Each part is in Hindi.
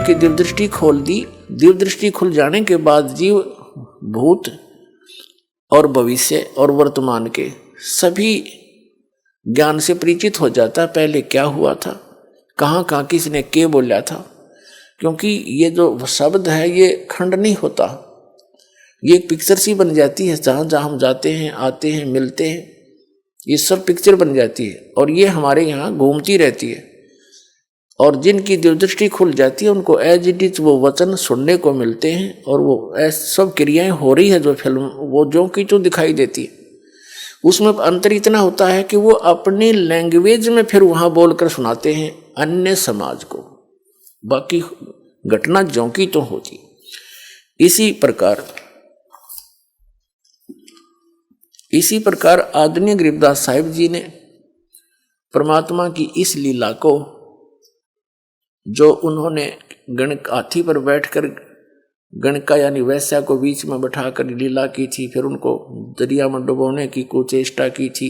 उनकी दिव्यदृष्टि खोल दी। दिव्यदृष्टि खुल जाने के बाद जीव भूत और भविष्य और वर्तमान के सभी ज्ञान से परिचित हो जाता। पहले क्या हुआ था, कहाँ कहाँ किसने क्या बोला था, क्योंकि ये जो शब्द है ये खंड नहीं होता, ये एक पिक्चर सी बन जाती है। जहाँ जहाँ हम जाते हैं, आते हैं, मिलते हैं, ये सब पिक्चर बन जाती है और ये हमारे यहाँ घूमती रहती है। और जिनकी दिव्यदृष्टि खुल जाती है उनको एज इट इज वो वचन सुनने को मिलते हैं और वो ऐसी सब क्रियाएं हो रही है जो फिल्म वो जो की जो दिखाई देती है। उसमें अंतर इतना होता है कि वो अपनी लैंग्वेज में फिर वहाँ बोलकर सुनाते हैं अन्य समाज को, बाकी घटना जो की तो होती। इसी प्रकार आदरणीय गरीबदास साहिब जी ने परमात्मा की इस लीला को, जो उन्होंने गणक हाथी पर बैठकर गणका यानी वैश्या को बीच में बैठाकर लीला की थी, फिर उनको दरिया में डुबोने की कुचेष्टा की थी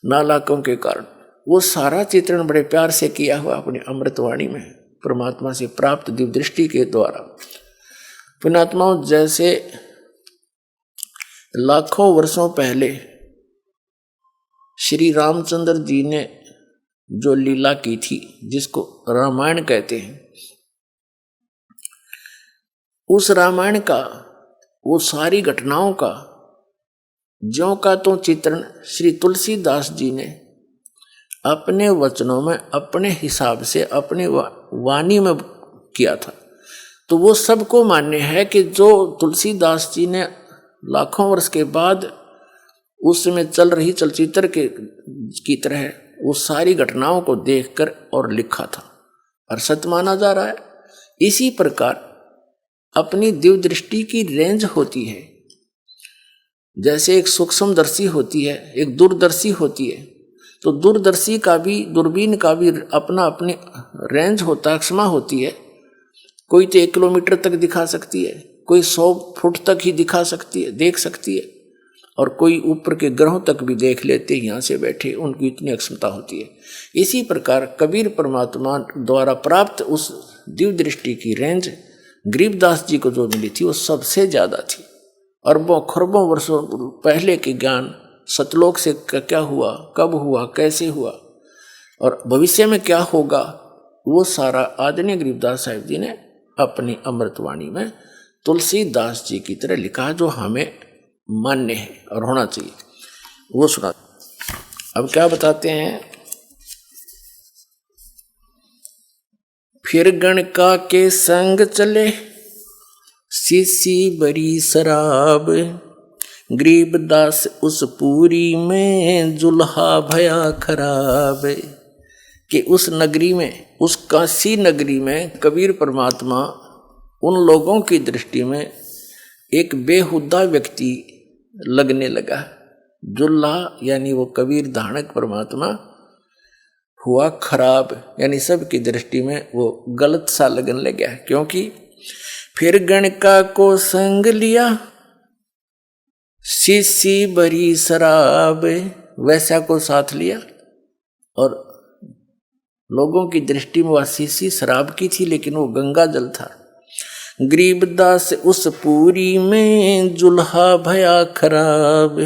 नालाकों के कारण, वो सारा चित्रण बड़े प्यार से किया हुआ अपनी अमृतवाणी में परमात्मा से प्राप्त दिव्यदृष्टि के द्वारा। पुण्यात्माओं, जैसे लाखों वर्षों पहले श्री रामचंद्र जी ने जो लीला की थी जिसको रामायण कहते हैं, उस रामायण का वो सारी घटनाओं का ज्यों का तो चित्रण श्री तुलसीदास जी ने अपने वचनों में अपने हिसाब से अपनी वाणी में किया था। तो वो सबको मान्य है कि जो तुलसीदास जी ने लाखों वर्ष के बाद उस समय चल रही चलचित्र की तरह वो सारी घटनाओं को देखकर और लिखा था और सत्य माना जा रहा है। इसी प्रकार अपनी दिव्यदृष्टि की रेंज होती है, जैसे एक सूक्ष्मदर्शी होती है, एक दूरदर्शी होती है। तो दूरदर्शी का भी, दूरबीन का भी अपना अपनी रेंज होता है, क्षमा होती है। कोई तो 1 किलोमीटर तक दिखा सकती है, कोई 100 फुट तक ही दिखा सकती है, देख सकती है, और कोई ऊपर के ग्रहों तक भी देख लेते हैं यहाँ से बैठे, उनकी इतनी क्षमता होती है। इसी प्रकार कबीर परमात्मा द्वारा प्राप्त उस दिव्य दृष्टि की रेंज गरीबदास जी को जो मिली थी वो सबसे ज्यादा थी। अरबों खरबों वर्षों पहले के ज्ञान, सतलोक से क्या हुआ, कब हुआ, कैसे हुआ और भविष्य में क्या होगा, वो सारा आदरणीय गरीबदास साहिब जी ने अपनी अमृतवाणी में तुलसीदास जी की तरह लिखा, जो हमें मान्य है और होना चाहिए। वो सुना। अब क्या बताते हैं, फिर गणका के संग चले सीसी बरी शराब, गरीबदास उस पूरी में जुल्हा भया खराब। कि उस नगरी में, उस काशी नगरी में कबीर परमात्मा उन लोगों की दृष्टि में एक बेहुदा व्यक्ति लगने लगा। जुल्हा यानी वो कबीर धानक परमात्मा हुआ खराब, यानी सबकी दृष्टि में वो गलत सा लगने लगा। क्योंकि फिर गणका को संग लिया सीसी बरी शराब, वैसा को साथ लिया और लोगों की दृष्टि में वह सीसी शराब की थी, लेकिन वो गंगा जल था। गरीबदास उस पूरी में जुल्हा भया खराब,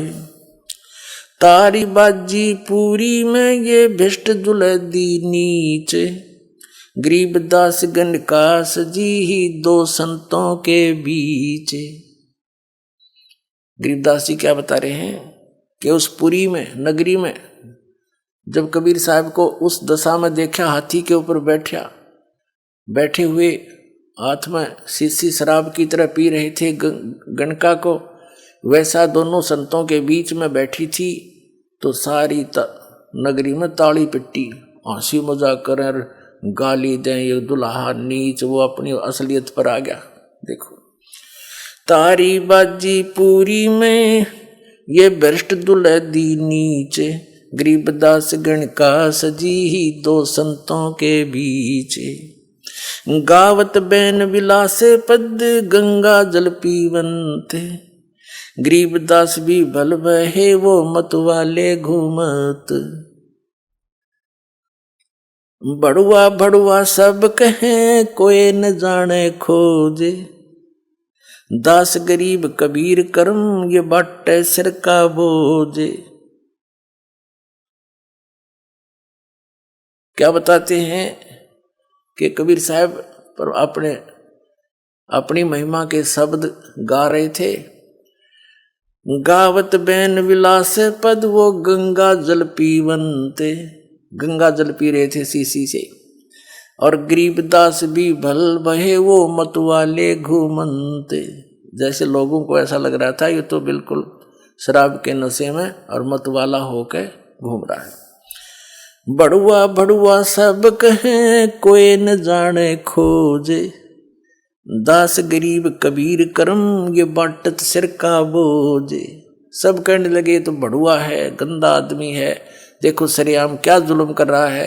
तारी बाजी पूरी में ये भिष्ट जुलदी नीच। गरीबदास गणकास जी ही दो संतों के बीच। गरीबदास जी क्या बता रहे हैं कि उस पुरी में, नगरी में, जब कबीर साहब को उस दशा में देखा, हाथी के ऊपर बैठे हुए हाथ में शीशी शराब की तरह पी रहे थे गणका को, वैसा दोनों संतों के बीच में बैठी थी, तो सारी नगरी में ताली पिट्टी, हंसी मजाक कर, गाली दें, ये दुल्हा नीच, वो अपनी असलियत पर आ गया। देखो, तारी बाजी पूरी में ये भ्रष्ट दुलहदी नीच। गरीबदास गणकास जी ही दो संतों के बीच। गावत बैन विलासे पद गंगा जल पीवंत। गरीबदास भी भल बहे वो मत वाले घूमत। बड़ुआ बड़ुआ सब कहें कोई न जाने खोजे, दास गरीब कबीर करम ये बाटे सिर का बोझे। क्या बताते हैं कि कबीर साहब पर अपनी महिमा के शब्द गा रहे थे। गावत बैन विलास पद वो गंगा जल पीवंते, गंगा जल पी रहे थे सीसी से। और गरीबदास भी भल बहे वो मतवाले घूमंते, जैसे लोगों को ऐसा लग रहा था ये तो बिल्कुल शराब के नशे में और मतवाला होकर घूम रहा है। बड़ुआ बड़ुआ सब कहें कोई न जाने खोजे, दास गरीब कबीर करम ये बाटत सिर का बोझे। सब कहने लगे तो बड़ुआ है, गंदा आदमी है, देखो सरेआम क्या जुल्म कर रहा है।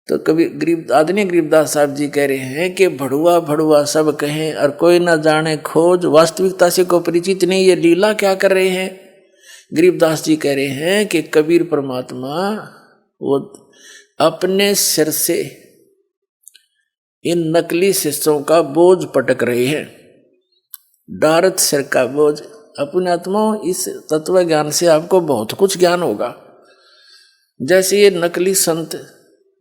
तो कभी गरीबदास साहब जी कह रहे हैं कि बड़ुआ बड़ुआ सब कहें और कोई ना जाने खोज, वास्तविकता से को परिचित नहीं, ये लीला क्या कर रहे हैं। गरीबदास जी कह रहे हैं कि कबीर परमात्मा वो अपने सिर से इन नकली शिष्यों का बोझ पटक रहे हैं, डारत सिर का बोझ। अपने आत्माओं, इस तत्व ज्ञान से आपको बहुत कुछ ज्ञान होगा। जैसे ये नकली संत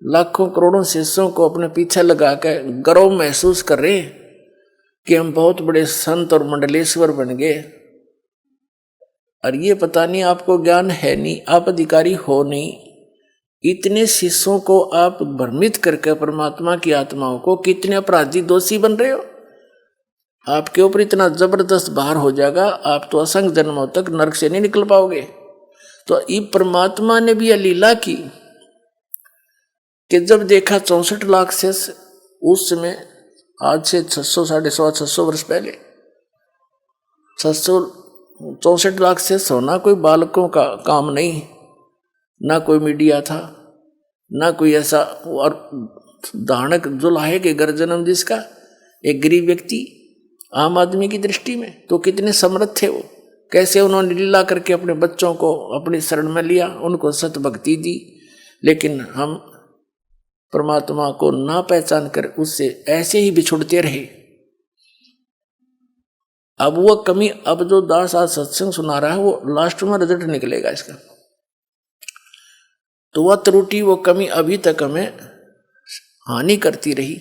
लाखों करोड़ों शिष्यों को अपने पीछे लगाकर गर्व महसूस कर रहे हैं कि हम बहुत बड़े संत और मंडलेश्वर बन गए, और ये पता नहीं आपको ज्ञान है नहीं, आप अधिकारी हो नहीं। इतने शिष्यों को आप भ्रमित करके परमात्मा की आत्माओं को कितने अपराधी दोषी बन रहे हो। आपके ऊपर इतना जबरदस्त भार हो जाएगा, आप तो असंख्य जन्मों तक नरक से नहीं निकल पाओगे। तो ये परमात्मा ने भी यह लीला की कि जब देखा 64 लाख से उस समय, आज से 600 वर्ष पहले 64 लाख से होना कोई बालकों का काम नहीं, ना कोई मीडिया था, ना कोई ऐसा और दानक जुलाहे के घर जन्म जिसका, एक गरीब व्यक्ति आम आदमी की दृष्टि में तो कितने समर्थ थे वो। कैसे उन्होंने लीला करके अपने बच्चों को अपनी शरण में लिया, उनको सत भक्ति दी। लेकिन हम परमात्मा को ना पहचान कर उससे ऐसे ही बिछुड़ते रहे। अब वो कमी, अब जो दास आज सत्संग सुना रहा है वो लास्ट में रिजल्ट निकलेगा इसका। तो वह त्रुटि, वो कमी अभी तक हमें हानि करती रही,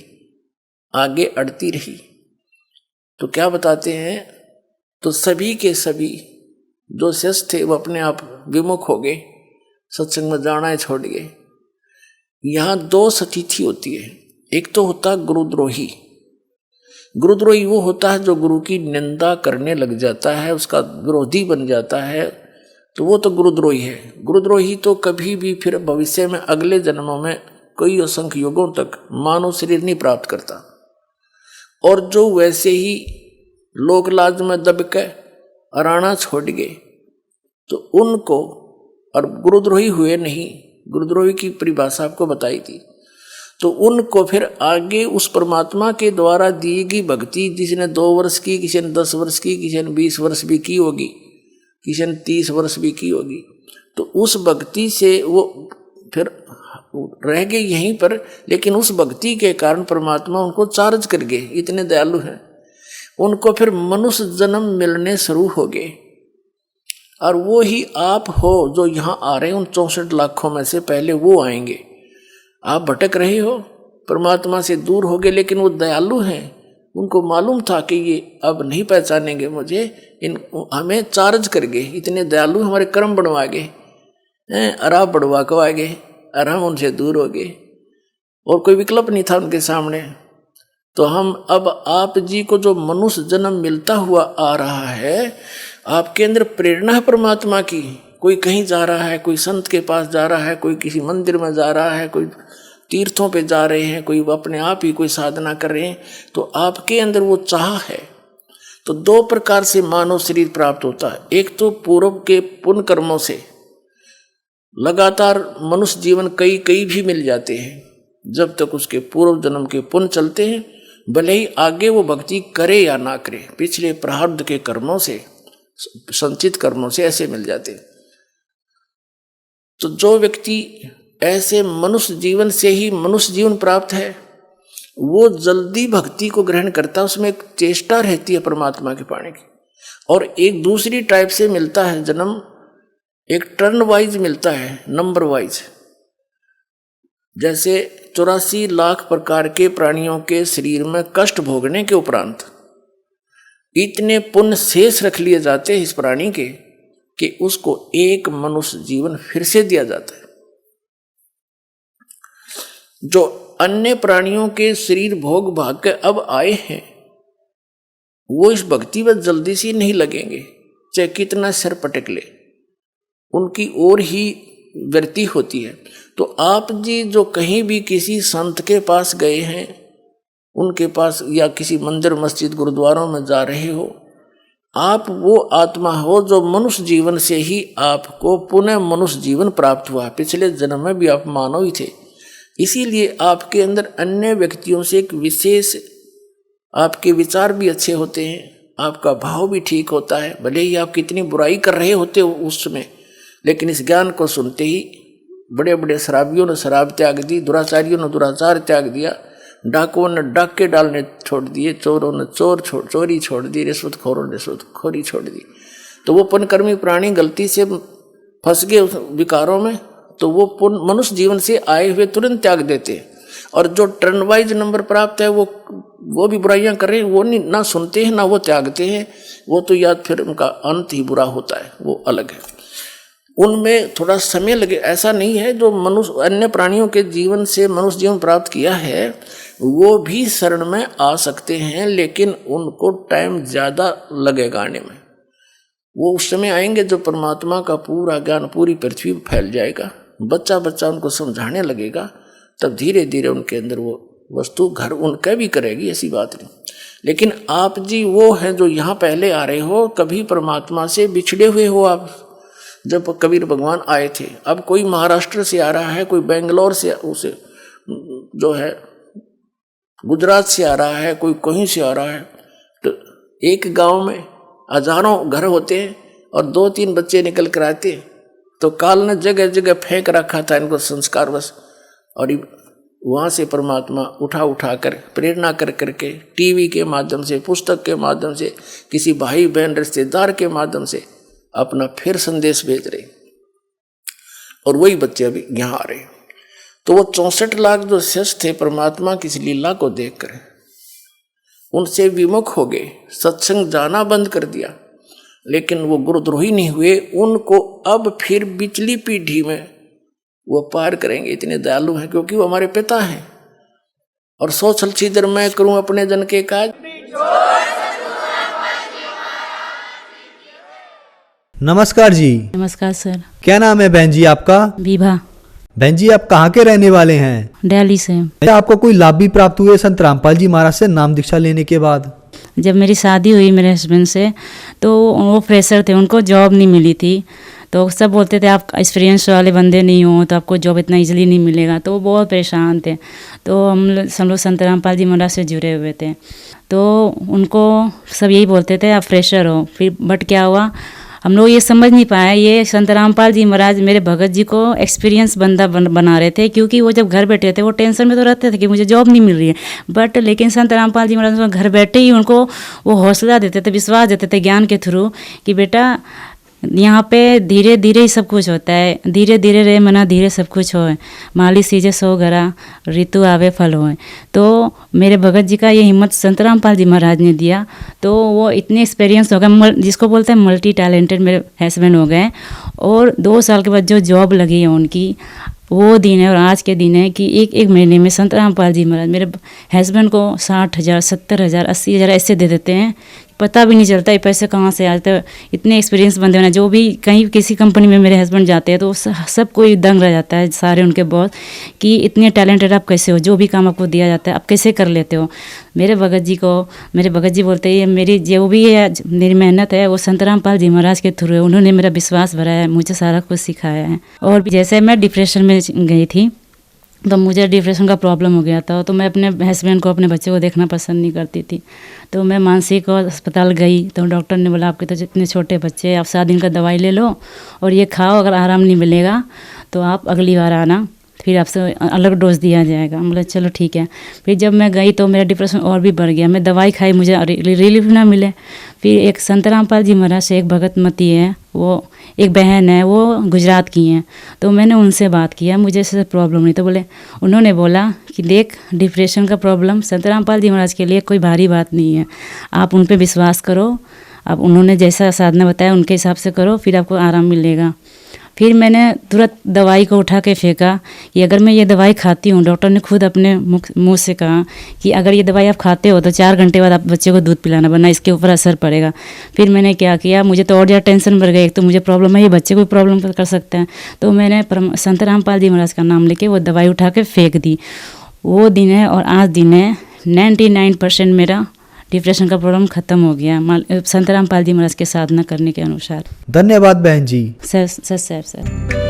आगे अड़ती रही। तो क्या बताते हैं, तो सभी के सभी जो शिष्य थे वो अपने आप विमुख हो गए, सत्संग में जाना ही छोड़ गए। यहाँ दो स्थिति होती है, एक तो होता है गुरुद्रोही। गुरुद्रोही वो होता है जो गुरु की निंदा करने लग जाता है, उसका विरोधी बन जाता है, तो वो तो गुरुद्रोही है। गुरुद्रोही तो कभी भी फिर भविष्य में अगले जन्मों में कई असंख्य युगों तक मानव शरीर नहीं प्राप्त करता। और जो वैसे ही लोक लाज में दब के अराना छोड़ गए तो उनको, और गुरुद्रोही हुए नहीं, गुरुद्रोही की परिभाषा आपको बताई थी, तो उनको फिर आगे उस परमात्मा के द्वारा दी गई भक्ति, जिसने 2 वर्ष की, किसी ने 10 वर्ष की, किसी ने 20 वर्ष भी की होगी, किसी ने 30 वर्ष भी की होगी, तो उस भक्ति से वो फिर रह गए यहीं पर। लेकिन उस भक्ति के कारण परमात्मा उनको चार्ज कर गए, इतने दयालु हैं। उनको फिर मनुष्य जन्म मिलने शुरू हो गए, और वो ही आप हो जो यहाँ आ रहे हैं। उन 64 लाखों में से पहले वो आएंगे। आप भटक रहे हो, परमात्मा से दूर हो गए, लेकिन वो दयालु हैं। उनको मालूम था कि ये अब नहीं पहचानेंगे मुझे, हमें चार्ज कर गए, इतने दयालु हमारे कर्म बढ़वा गए, अराब बढ़वा कवा गए, और हम उनसे दूर हो गए, और कोई विकल्प नहीं था उनके सामने। तो हम अब आप जी को जो मनुष्य जन्म मिलता हुआ आ रहा है, आपके अंदर प्रेरणा है परमात्मा की। कोई कहीं जा रहा है, कोई संत के पास जा रहा है, कोई किसी मंदिर में जा रहा है, कोई तीर्थों पे जा रहे हैं, कोई अपने आप ही कोई साधना कर रहे हैं, तो आपके अंदर वो चाह है। तो 2 प्रकार से मानव शरीर प्राप्त होता है। एक तो पूर्व के पुण्य कर्मों से लगातार मनुष्य जीवन कई भी मिल जाते हैं, जब तक उसके पूर्व जन्म के पुण्य चलते हैं, भले ही आगे वो भक्ति करे या ना करे, पिछले प्रारब्ध के कर्मों से, संचित कर्मों से ऐसे मिल जाते हैं। तो जो व्यक्ति ऐसे मनुष्य जीवन से ही मनुष्य जीवन प्राप्त है, वो जल्दी भक्ति को ग्रहण करता है, उसमें एक चेष्टा रहती है परमात्मा के पाने की। और एक दूसरी टाइप से मिलता है जन्म, एक टर्न वाइज मिलता है, नंबर वाइज। जैसे 84 लाख प्रकार के प्राणियों के शरीर में कष्ट भोगने के उपरांत इतने पुण्य शेष रख लिए जाते हैं इस प्राणी के कि उसको एक मनुष्य जीवन फिर से दिया जाता है। जो अन्य प्राणियों के शरीर भोग भाग के अब आए हैं, वो इस भक्ति में जल्दी से नहीं लगेंगे, चाहे कितना सिर पटक ले, उनकी ओर ही वृत्ति होती है। तो आप जी जो कहीं भी किसी संत के पास गए हैं, उनके पास या किसी मंदिर मस्जिद गुरुद्वारों में जा रहे हो, आप वो आत्मा हो जो मनुष्य जीवन से ही आपको पुनः मनुष्य जीवन प्राप्त हुआ। पिछले जन्म में भी आप मानव ही थे, इसीलिए आपके अंदर अन्य व्यक्तियों से एक विशेष, आपके विचार भी अच्छे होते हैं, आपका भाव भी ठीक होता है। भले ही आप कितनी बुराई कर रहे होते हो उस समय, लेकिन इस ज्ञान को सुनते ही बड़े बड़े शराबियों ने शराब त्याग दी, दुराचारियों ने दुराचार त्याग दिया, डाकुओं ने डाके डालने छोड़ दिए, चोरों ने चोरी छोड़ दी, रिश्वतखोरों ने रिश्वतखोरी छोड़ दी। तो वो पुण्यकर्मी प्राणी गलती से फंस गए उस विकारों में, तो वो मनुष्य जीवन से आए हुए तुरंत त्याग देते। और जो टर्न वाइज नंबर प्राप्त है, वो भी बुराइयां कर रहे हैं, वो ना सुनते हैं ना वो त्यागते हैं, वो तो याद फिर उनका अंत ही बुरा होता है, वो अलग है। उनमें थोड़ा समय लगे, ऐसा नहीं है। जो मनुष्य अन्य प्राणियों के जीवन से मनुष्य जीवन प्राप्त किया है, वो भी शरण में आ सकते हैं, लेकिन उनको टाइम ज़्यादा लगेगा आने में। वो उस समय आएंगे जब परमात्मा का पूरा ज्ञान पूरी पृथ्वी पर फैल जाएगा, बच्चा बच्चा उनको समझाने लगेगा, तब धीरे धीरे उनके अंदर वो वस्तु घर उनका भी करेगी, ऐसी बात नहीं। लेकिन आप जी वो हैं जो यहाँ पहले आ रहे हो, कभी परमात्मा से बिछड़े हुए हो आप। जब कबीर भगवान आए थे, अब कोई महाराष्ट्र से आ रहा है, कोई बेंगलोर से, उसे जो है गुजरात से आ रहा है, कोई कहीं से आ रहा है, तो एक गांव में हजारों घर होते हैं और 2-3 बच्चे निकल कर आते, तो काल ने जगह जगह फेंक रखा था इनको संस्कार बस। और वहाँ से परमात्मा उठा कर प्रेरणा कर करके टीवी के माध्यम से, पुस्तक के माध्यम से, किसी भाई बहन रिश्तेदार के माध्यम से अपना फिर संदेश भेज रहे, और वही बच्चे अभी यहाँ आ रहे। तो वो 64 लाख जो शिष्य थे परमात्मा की इस लीला को देखकर उनसे विमुख हो गए, सत्संग जाना बंद कर दिया, लेकिन वो गुरुद्रोही नहीं हुए। उनको अब फिर पिछली पीढ़ी में वो पार करेंगे, इतने दयालु हैं, क्योंकि वो हमारे पिता हैं। और सो छल छिद्र मैं करूं अपने जन के काज। नमस्कार जी। नमस्कार सर। क्या नाम है बहन जी आपका? विभा। बहन जी आप कहाँ के रहने वाले हैं? दिल्ली से। आपको कोई लाभ भी प्राप्त हुए संत रामपाल जी महाराज से नाम दीक्षा लेने के बाद? जब मेरी शादी हुई मेरे हस्बैंड से, तो वो फ्रेशर थे, उनको जॉब नहीं मिली थी। तो सब बोलते थे आप एक्सपीरियंस वाले बंदे नहीं हो तो आपको जॉब इतना इजीली नहीं मिलेगा। तो वो बहुत परेशान थे। तो हम लोग संत रामपाल जी महाराज से जुड़े हुए थे, तो उनको सब यही बोलते थे आप फ्रेशर हो। फिर बट क्या हुआ, हम लोग ये समझ नहीं पाए, ये संत रामपाल जी महाराज मेरे भगत जी को एक्सपीरियंस बंदा बना रहे थे, क्योंकि वो जब घर बैठे थे वो टेंशन में तो रहते थे कि मुझे जॉब नहीं मिल रही है। बट लेकिन संत रामपाल जी महाराज घर बैठे ही उनको वो हौसला देते थे, विश्वास देते थे ज्ञान के थ्रू कि बेटा यहाँ पे धीरे धीरे ही सब कुछ होता है, धीरे धीरे रे मना धीरे सब कुछ होए, माली सीजे सो घरा ऋतु आवे फल होए। तो मेरे भगत जी का ये हिम्मत संत रामपाल जी महाराज ने दिया, तो वो इतने एक्सपीरियंस हो गए, जिसको बोलते हैं मल्टी टैलेंटेड मेरे हस्बैंड हो गए। और 2 साल के बाद जो जॉब लगी है उनकी, वो दिन है और आज के दिन है कि एक महीने में संत रामपाल जी महाराज मेरे हस्बैंड को 60,000, 70,000, 80,000 ऐसे दे देते हैं, पता भी नहीं चलता ये पैसे कहाँ से आते हैं। इतने एक्सपीरियंस बंदे होना, जो भी कहीं किसी कंपनी में मेरे हस्बैंड जाते हैं तो सब कोई दंग रह जाता है, सारे उनके बॉस, कि इतने टैलेंटेड आप कैसे हो, जो भी काम आपको दिया जाता है आप कैसे कर लेते हो। मेरे भगत जी बोलते हैं ये मेरी जो भी है मेरी मेहनत है वो संत रामपाल जी महाराज के थ्रू है, उन्होंने मेरा विश्वास भरा है, मुझे सारा कुछ सिखाया है। और जैसे मैं डिप्रेशन में गई थी, तो मुझे डिप्रेशन का प्रॉब्लम हो गया था, तो मैं अपने हस्बैंड को, अपने बच्चे को देखना पसंद नहीं करती थी। तो मैं मानसिक अस्पताल गई, तो डॉक्टर ने बोला आपके तो जितने छोटे बच्चे हैं, आप 7 दिन का दवाई ले लो और ये खाओ, अगर आराम नहीं मिलेगा तो आप अगली बार आना, फिर आपसे अलग डोज दिया जाएगा। बोला चलो ठीक है। फिर जब मैं गई तो मेरा डिप्रेशन और भी बढ़ गया। मैं दवाई खाई, मुझे रिलीफ ना मिले। फिर एक संत रामपाल जी महाराज से एक भगत मती है, वो एक बहन है, वो गुजरात की हैं। तो मैंने उनसे बात किया, मुझे ऐसे प्रॉब्लम नहीं। तो बोले, उन्होंने बोला कि देख, डिप्रेशन का प्रॉब्लम संत रामपाल जी महाराज के लिए कोई भारी बात नहीं है, आप उन पर विश्वास करो। अब उन्होंने जैसा साधना बताया उनके हिसाब से करो, फिर आपको आराम मिलेगा। फिर मैंने तुरंत दवाई को उठा के फेंका कि अगर मैं ये दवाई खाती हूँ, डॉक्टर ने खुद अपने मुंह से कहा कि अगर ये दवाई आप खाते हो तो 4 घंटे बाद आप बच्चे को दूध पिलाना, वरना इसके ऊपर असर पड़ेगा। फिर मैंने क्या किया, मुझे तो और ज़्यादा टेंशन बढ़ गई। एक तो मुझे प्रॉब्लम है, ये बच्चे को प्रॉब्लम कर सकते हैं। तो मैंने संत रामपाल जी महाराज का नाम लेके वो दवाई उठा के फेंक दी। वो दिन है और आज दिन है, 99% मेरा डिप्रेशन का प्रॉब्लम ख़त्म हो गया संत रामपाल जी महाराज के साधना करने के अनुसार। धन्यवाद बहन जी। सर।